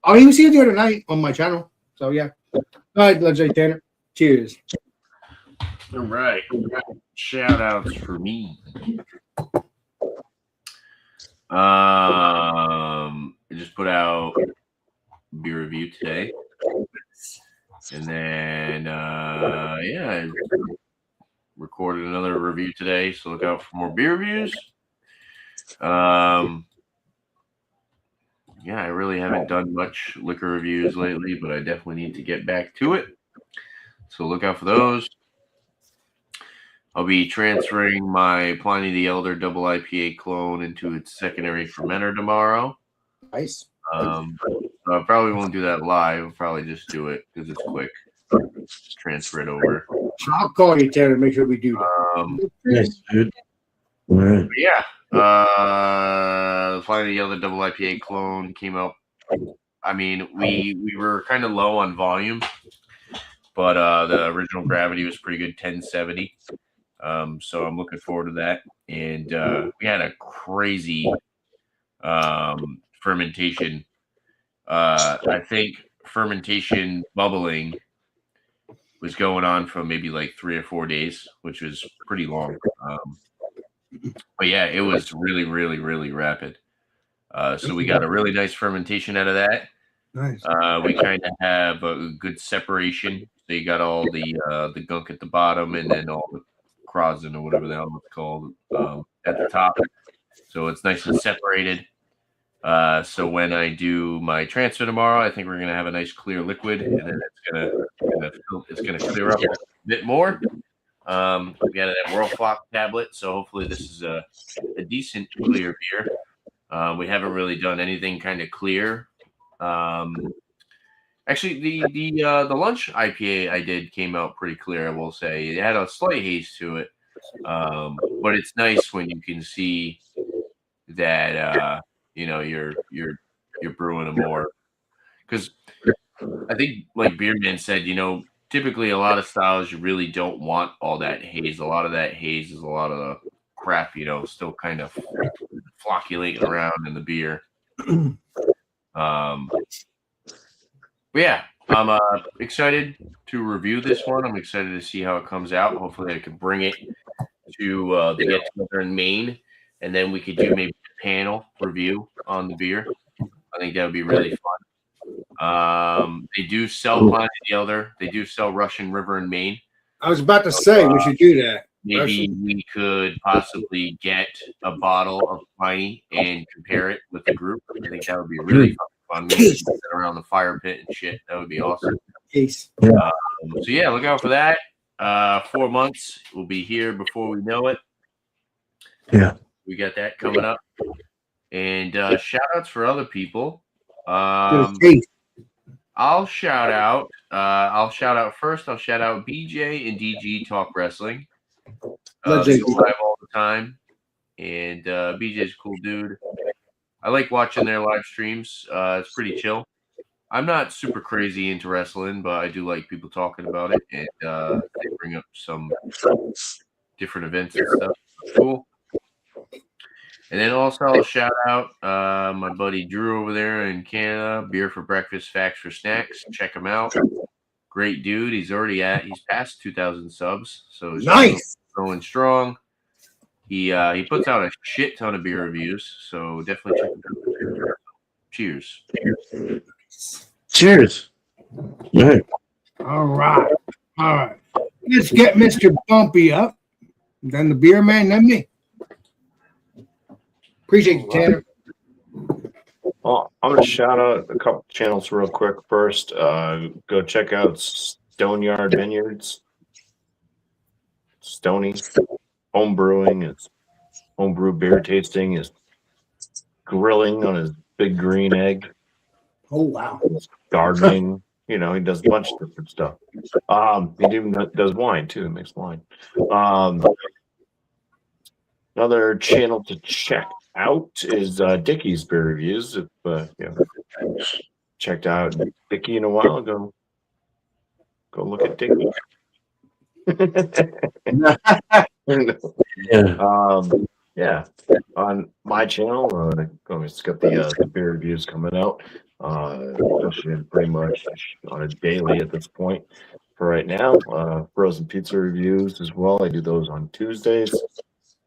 oh, he was here the other night on my channel. So yeah. All right, let's say Tanner. Cheers. All right. Shout outs for me. I just put out beer review today. And then I recorded another review today, so look out for more beer reviews. I really haven't done much liquor reviews lately, but I definitely need to get back to it. So look out for those. I'll be transferring my Pliny the Elder double IPA clone into its secondary fermenter tomorrow. Nice. I probably won't do that live. I'll probably just do it because it's quick. Just transfer it over. I'll call you, Tanner, to make sure we do that. Yes, dude. All right. The Pliny the Elder double IPA clone came out. I mean, we were kind of low on volume, but the original gravity was pretty good, 1070. So I'm looking forward to that. And we had a crazy fermentation. I think fermentation bubbling was going on for maybe like 3 or 4 days, which was pretty long. But yeah, it was really, really, really rapid. So we got a really nice fermentation out of that. Nice. We kind of have a good separation. So you got all the gunk at the bottom and then all the crozin or whatever the hell it's called at the top. So it's nice and separated. So when I do my transfer tomorrow, I think we're gonna have a nice clear liquid, and then it's gonna clear up a bit more. We got that Whirlflock tablet, so hopefully this is a decent clear beer. We haven't really done anything kind of clear. Actually, the lunch IPA I did came out pretty clear. I will say it had a slight haze to it, but it's nice when you can see that you're brewing a more, because I think like Beerman said, typically a lot of styles you really don't want all that haze. A lot of that haze is a lot of the crap, still kind of flocculating around in the beer. But yeah, I'm excited to review this one. I'm excited to see how it comes out. Hopefully, I can bring it to the get together in Maine, and then we could do maybe a panel review on the beer. I think that would be really fun. They do sell Pliny the Elder. They do sell Russian River in Maine. I was about to say we should do that. Maybe we could possibly get a bottle of Pliny and compare it with the group. I think that would be really fun. We could sit around the fire pit and shit. That would be awesome. Case. So yeah, look out for that. 4 months. We'll be here before we know it. Yeah. We got that coming up. And shout outs for other people. I'll shout out first. I'll shout out BJ and DG Talk Wrestling. They go live all the time. And BJ's a cool dude. I like watching their live streams. It's pretty chill. I'm not super crazy into wrestling, but I do like people talking about it. And they bring up some different events and stuff. It's cool. And then also I'll shout out my buddy Drew over there in Canada, Beer for Breakfast, Facts for Snacks. Check him out. Great dude. He's past 2,000 subs. So he's nice. Going strong. He puts out a shit ton of beer reviews. So definitely check him out. Cheers. Cheers. Right. All right. Let's get Mr. Bumpy up. Then the beer man, then me. Appreciate you, Tanner. Well, I'm going to shout out a couple channels real quick first. Go check out Stoneyard Vineyards. Stony home brewing, his homebrew beer tasting, his grilling on his big green egg. Oh, wow. Gardening. He does a bunch of different stuff. He even does wine, too. He makes wine. Another channel to check out is Dickie's Beer Reviews. If checked out Dickie in a while, go look at Dickie. Yeah. On my channel, it's got the beer reviews coming out. Pretty much on a daily at this point for right now. Frozen pizza reviews as well. I do those on Tuesdays.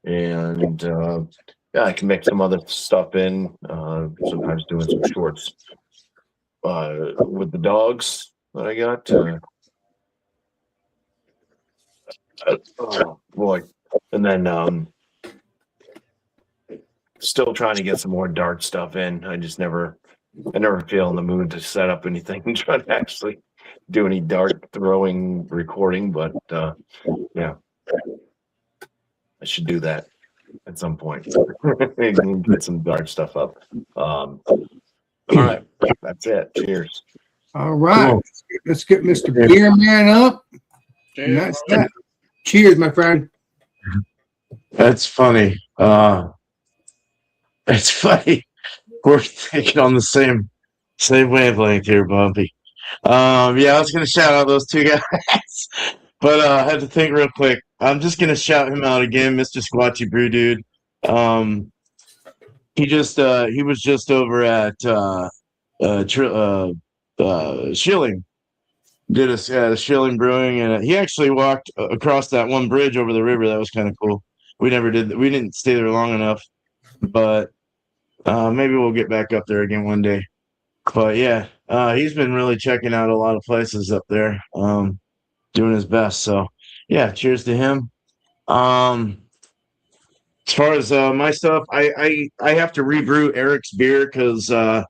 And I can mix some other stuff in. Sometimes doing some shorts with the dogs that I got. Oh boy. And then still trying to get some more dart stuff in. I never feel in the mood to set up anything and try to actually do any dart throwing recording, but yeah. I should do that at some point. Get some dart stuff up. All right. That's it. Cheers. All right. Let's get Mr. Beer Man up. And that's that. Cheers, my friend. That's funny. It's funny. We're thinking on the same wavelength here, Bumpy. I was gonna shout out those two guys, but I had to think real quick. I'm just gonna shout him out again, Mr. Squatchy Brew Dude. He was just over at Schilling. Did a Schilling Brewing, and he actually walked across that one bridge over the river. That was kind of cool. We didn't stay there long enough, but maybe we'll get back up there again one day. But yeah, he's been really checking out a lot of places up there, doing his best. So yeah, cheers to him. As far as my stuff, I have to rebrew Eric's beer because you're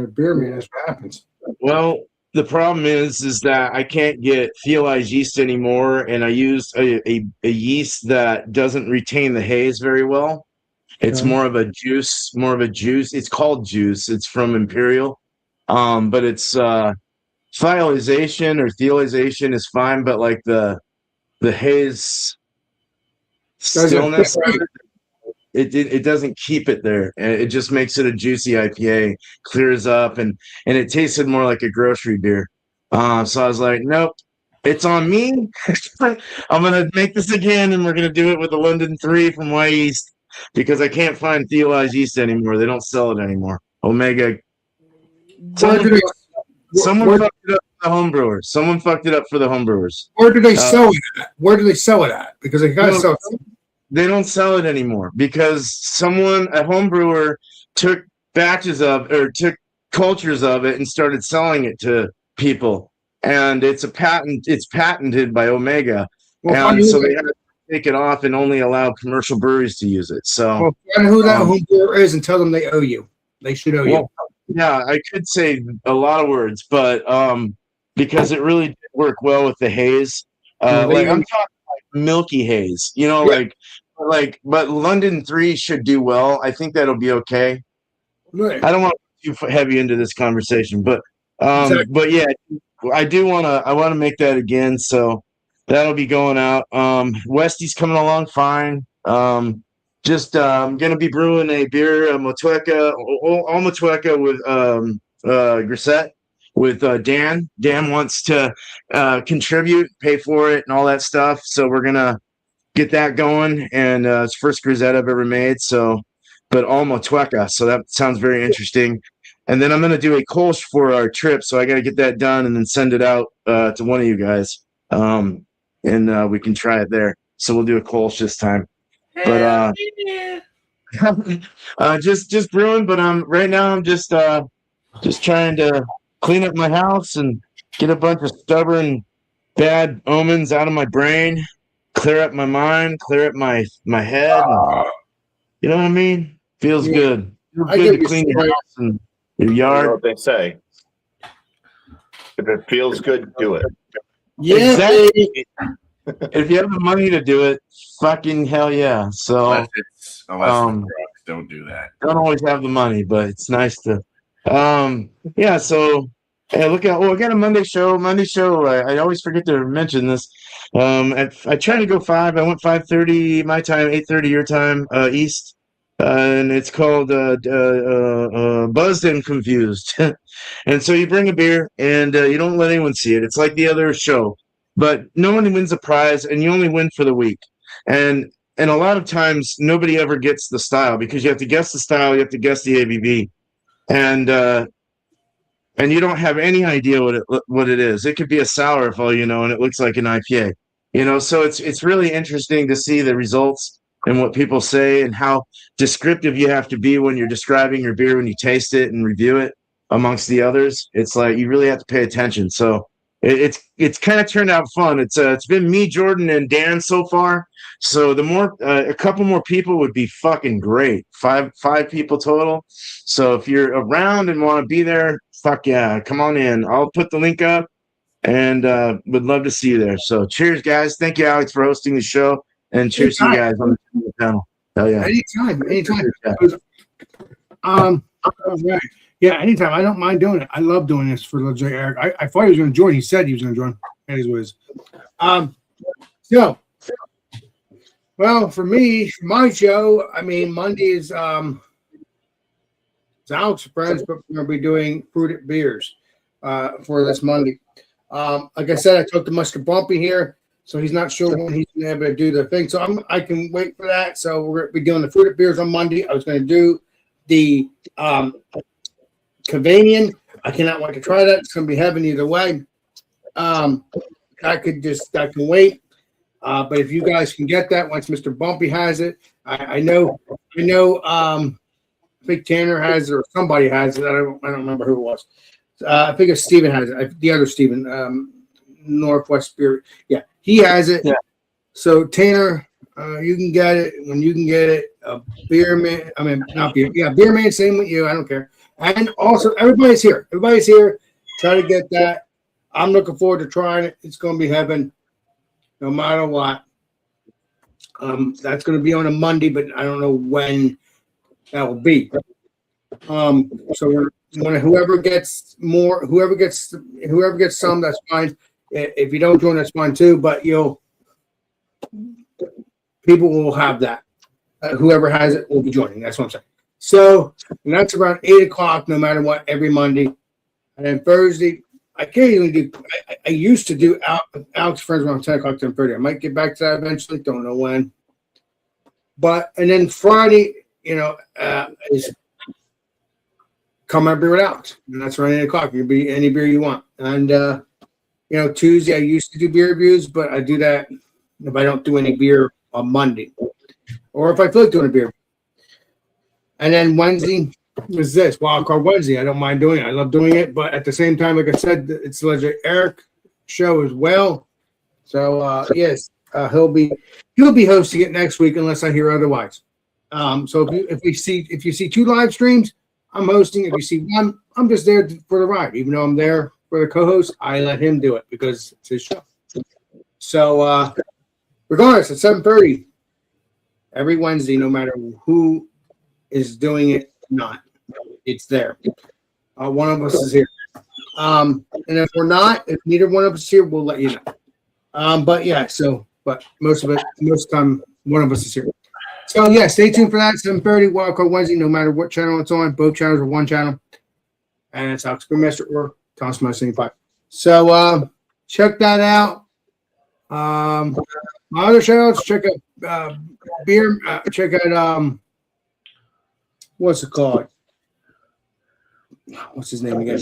a beer man. That's what happens. Well, the problem is that I can't get theolized yeast anymore, and I use a yeast that doesn't retain the haze very well. It's more of a juice. It's called juice. It's from Imperial, but it's thiolization or theolization is fine, but like the haze stillness, it doesn't keep it there. It just makes it a juicy IPA, clears up, and it tasted more like a grocery beer. So I was like, nope, it's on me. I'm gonna make this again, and we're gonna do it with the London 3 from Y East because I can't find theolized yeast anymore. They don't sell it anymore. Omega. Someone fucked it up for the homebrewers. Someone fucked it up for the homebrewers. Where do they sell it at? Where do they sell it at? Because they gotta sell it. They don't sell it anymore because a homebrewer took took cultures of it and started selling it to people. And it's patented by Omega. Well, And so they had to take it off and only allow commercial breweries to use it. So well, find who that home brewer is and tell them they owe you. They should owe you. Yeah, I could say a lot of words, but because it really did work well with the haze. Like I'm talking like milky haze, but London 3 should do well. I think that'll be okay. Right. I don't want to get too heavy into this conversation, but Exactly. but yeah, I want to make that again. So that'll be going out. Westy's coming along fine. I'm gonna be brewing a beer, Motueka, all Motueka with Grisette with Dan. Dan wants to contribute, pay for it, and all that stuff. So we're gonna get that going, and it's first Grisette I've ever made. So, but all Motueka. So that sounds very interesting. And then I'm gonna do a Kolsch for our trip. So I got to get that done and then send it out to one of you guys, and we can try it there. So we'll do a Kolsch this time. But just brewing. But right now I'm just trying to clean up my house and get a bunch of stubborn, bad omens out of my brain, clear up my mind, clear up my head. You know what I mean? Feels good. Feels good to clean your house and your You know yard. what they say. If it feels good, do it. Yeah. Exactly. If you have the money to do it, fucking hell yeah. So Unless it's drugs, don't do that. don't always have the money, but it's nice to. Yeah. So hey, look out! Oh, I got a Monday show. I always forget to mention this. I try to go 5. I went 5:30 my time, 8:30 your time, East. And it's called Buzzed and Confused. And so you bring a beer and you don't let anyone see it. It's like the other show, but no one wins a prize, and you only win for the week. And a lot of times nobody ever gets the style because you have to guess the style, you have to guess the ABV, and you don't have any idea what it is. It could be a sour for all you know, and it looks like an IPA. So it's really interesting to see the results and what people say and how descriptive you have to be when you're describing your beer when you taste it and review it amongst the others. It's like you really have to pay attention. So it's kind of turned out fun. It's been me, Jordan, and Dan so far. So the more a couple more people would be fucking great. Five people total. So if you're around and want to be there, fuck yeah, come on in. I'll put the link up and would love to see you there. So cheers, guys. Thank you, Alex, for hosting the show. And cheers to you guys on the panel. Hell yeah. Anytime. All right. Yeah, anytime. I don't mind doing it. I love doing this for Legit Eric. I thought he was going to join. He said he was going to join. Anyways. So, well, for me, for my show, I mean, Monday is it's Alex Friends, but we're going to be doing fruited beers for this Monday. Like I said, I talked to Mr. Bumpy here. So he's not sure when he's going to be able to do the thing. So I can wait for that. So we're going to be doing the fruited beers on Monday. I was going to do the Cavanian. I cannot wait to try that. It's going to be heaven either way. I can wait. But if you guys can get that once Mr. Bumpy has it, I know. I think Tanner has it or somebody has it. I don't remember who it was. I think it's Steven has it. The other Steven, Northwest Spirit. Yeah, he has it. Yeah. So Tanner, you can get it when you can get it. Beer Man. I mean, not beer. Yeah, Beer Man. Same with you. I don't care. And also, everybody's here. Everybody's here. Try to get that. I'm looking forward to trying it. It's going to be heaven, no matter what. That's going to be on a Monday, but I don't know when that will be. So whoever gets some, that's fine. If you don't join, that's fine too. But people will have that. Whoever has it will be joining. That's what I'm saying. So and that's around 8:00, no matter what, every Monday. And then Thursday, I can't even do. I used to do Alex Friends around 10:00, 10:30. I might get back to that eventually. Don't know when. But and then Friday, is come have beer with Alex. And that's around 8 o'clock. You can be any beer you want. And, Tuesday I used to do beer reviews, but I do that if I don't do any beer on Monday. Or if I feel like doing a beer. And then Wednesday was this, Wildcard Wednesday. I don't mind doing it. I love doing it. But at the same time, like I said, it's the Legendary Eric show as well. So, yes, he'll be hosting it next week unless I hear otherwise. So if you see 2 live streams, I'm hosting. If you see one, I'm just there for the ride. Even though I'm there for the co-host, I let him do it because it's his show. So regardless, at 7:30 every Wednesday, no matter who is doing it or not, it's there. One of us is here. And if we're not, if neither one of us is here, we'll let you know. But most of the time, one of us is here. So yeah, stay tuned for that. 7:30 Wildcard Wednesday, no matter what channel it's on. Both channels are one channel. And it's Alex Brewmaster or Thomas Mustang 5. So check that out. My other channels, check out beer, check out what's it called? What's his name again?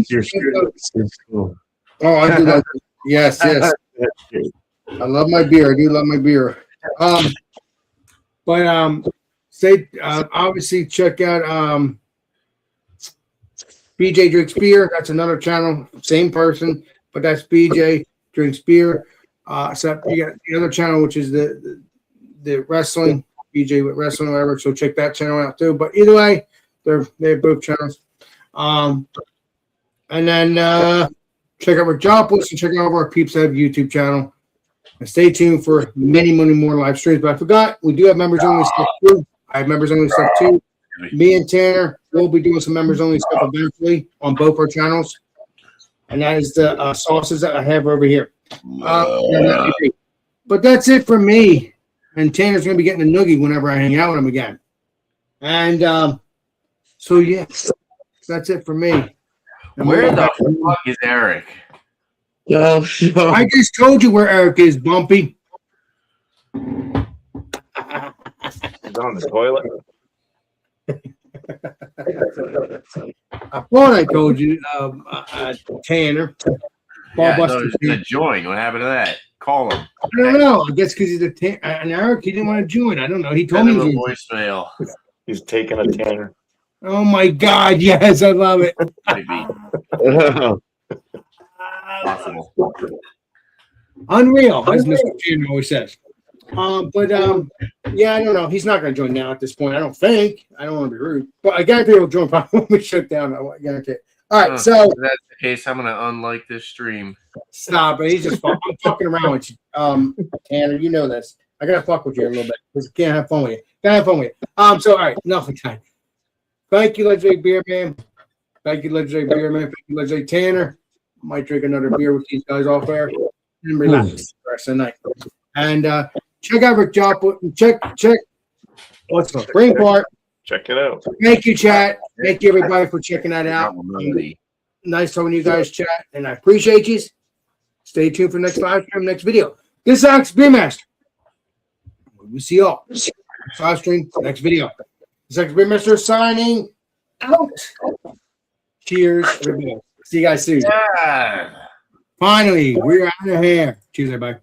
Your shirt is cool. Oh, I do love it. Yes. I love my beer. I do love my beer. Obviously check out BJ Drinks Beer. That's another channel, same person, but that's BJ Drinks Beer. So you got the other channel, which is the wrestling, BJ with wrestling, whatever. So check that channel out too. But either way, they have both channels. And then check out Rickjopolis and check out our Peeps Have YouTube channel. And stay tuned for many more live streams. But I forgot, we do have members only stuff too. I have members only stuff too. Me and Tanner will be doing some members only stuff eventually on both our channels. And that is the sauces that I have over here. But that's it for me. And Tanner's going to be getting a noogie whenever I hang out with him again. And so, yeah, that's it for me. And Where the fuck is Eric? Oh, I just told you where Eric is, Bumpy. He's on the toilet. I thought I told you, Tanner. Yeah, the join. What happened to that? Call him. I don't know. I guess because he's an Eric, he didn't want to join. I don't know. He told me. Voicemail. He's taking a Tanner. Oh my God! Yes, I love it. Maybe. Possible. Unreal, as Mr. Tanner always says. Yeah, I don't know. He's not going to join now at this point. I don't think. I don't want to be rude, but I guarantee he'll join. Probably when we shut down. I guarantee. All right, so if that's the case, I'm going to unlike this stream. Stop it. He's just I'm fucking around with you, Tanner. You know this. I gotta fuck with you a little bit because I can't have fun with you. Can't have fun with you. So all right, enough of time. Thank you, Legendary Beer Man. Thank you, Legendary Beer Man. Thank you, Legendary Tanner. I might drink another beer with these guys off air and relax the rest of the night. And check out Rickjopolis. Check. What's the Brain Part? Check it out. Thank you, chat. Thank you, everybody, for checking that out. Nice talking to you guys, chat, and I appreciate you. Stay tuned for next live stream, next video. This is Alex Beermaster. We'll see y'all. Live stream, next video. This is Alex Beermaster signing out. Cheers, everybody. See you guys soon. Yeah. Finally, we're out of here. Cheers, everybody.